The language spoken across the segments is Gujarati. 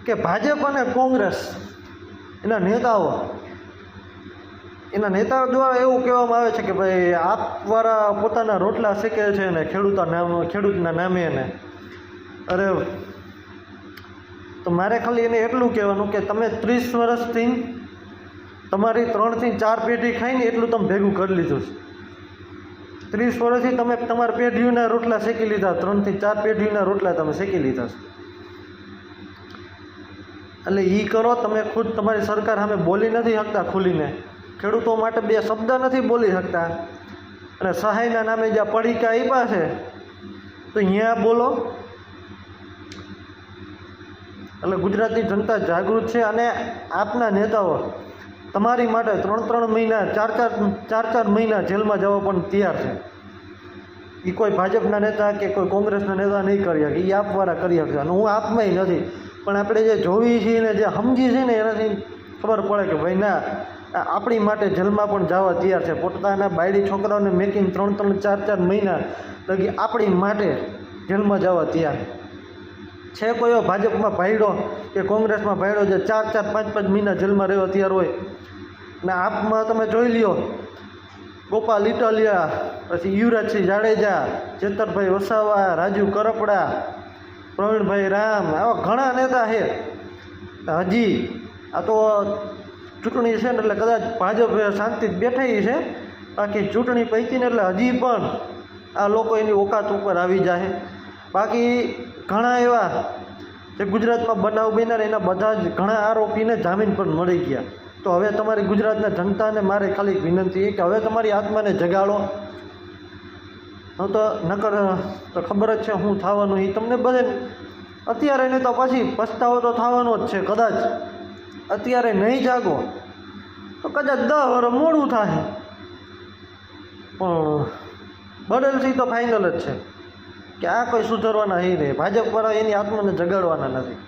કે ભાજપ અને કોંગ્રેસ એના નેતાઓ દ્વારા એવું કહેવામાં આવે છે કે ભાઈ આપવાળા પોતાના રોટલા શેકે છે ને ખેડૂતના નામે ને અરે તો મારે ખાલી એને એટલું કહેવાનું કે તમે 30 વર્ષથી તમારી 3 થી 4 પેઢી ખાઈને એટલું તમે ભેગું કરી લીધું છે। 30 વર્ષથી તમે તમારા પેઢીઓના રોટલા શેકી લીધા, 3 થી 4 પેઢીઓના રોટલા તમે શેકી લીધા છે। એટલે એ કરો, તમે ખુદ તમારી સરકાર સામે બોલી નથી શકતા ખુલીને, ખેડૂતો માટે 2 શબ્દ નથી બોલી શકતા, અને સહાયના નામે જ્યાં પડીકા આપ્યા છે તો અહીંયા બોલો। એટલે ગુજરાતની જનતા જાગૃત છે અને આપના નેતાઓ તમારી માટે 3-3 મહિના 4-4 મહિના જેલમાં જવા પણ તૈયાર છે। એ કોઈ ભાજપના નેતા કે કોઈ કોંગ્રેસના નેતા નહીં કરી શકે, એ આપવાળા કરી શકશે, અને હું આપમાંય નથી, પણ આપણે જે જોઈએ છીએ ને જે સમજીએ છીએ ને એનાથી ખબર પડે કે ભાઈ ના, આપણી માટે જેલમાં પણ જવા તૈયાર છે। પોતાના બાયડી છોકરાઓને મેકિંગ 3-3 4-4 મહિના લગી આપણી માટે જેલમાં જવા તૈયાર છે। કોઈ ભાજપમાં ભાઈડો કે કોંગ્રેસમાં ભાઈડો જે 4-4 5-5 મહિના જેલમાં રહેવા તૈયાર હોય, ને આપમાં તમે જોઈ લ્યો, ગોપાલ ઇટાલિયા, પછી યુવરાજસિંહ જાડેજા, ચેતરભાઈ વસાવા, રાજુ કરપડા, પ્રવીણભાઈ રામ, આવા ઘણા નેતા છે। હજી આ તો ચૂંટણી છે ને એટલે કદાચ ભાજપ શાંતિ બેઠાઈ છે, બાકી ચૂંટણી પૈકી ને એટલે હજી પણ આ લોકો એની ઓકાત ઉપર આવી જાય। બાકી ઘણા એવા જે ગુજરાતમાં બનાવ બન્યા એના બધા જ ઘણા આરોપીને જામીન પણ મળી ગયા। તો હવે તમારી ગુજરાતના જનતાને મારે ખાલી વિનંતી કે હવે તમારી આત્માને જગાડો। હું તો નકર તો ખબર જ છે શું થવાનું એ તમને બધે, અત્યારે નહીં તો પછી પસ્તાવો તો થવાનો જ છે। કદાચ અત્યારે નહીં જાગો તો કદાચ 10 વર્ષ મોડું થાય, પણ બદલશે તો ફાઇનલ જ છે કે આ કોઈ સુધારવાના એ નહીં, ભાજપવાળા એની આત્માને જગાડવાના નથી।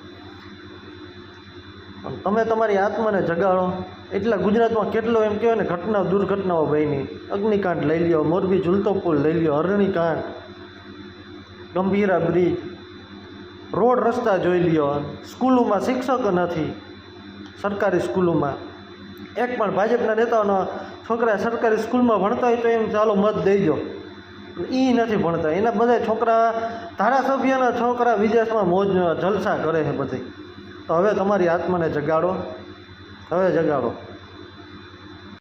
પણ તમે તમારી આત્માને જગાડો। એટલા ગુજરાતમાં કેટલો એમ કહેવાય ને દુર્ઘટનાઓ બની, અગ્નિકાંડ લઈ લ્યો, મોરબી ઝૂલતો પુલ લઈ લ્યો, અરણીકાંડ, ગંભીરા બ્રિજ, રોડ રસ્તા જોઈ લ્યો, સ્કૂલોમાં શિક્ષક નથી, સરકારી સ્કૂલોમાં એક પણ ભાજપના નેતાઓના છોકરા સરકારી સ્કૂલમાં ભણતા હોય તો એમ ચાલો મત દઈ દો, એ નથી ભણતા, એના બધા છોકરા ધારાસભ્યના છોકરા વિદેશમાં મોજ જલસા કરે છે બધે। તો હવે તમારી આત્માને જગાડો, હવે જગાડો।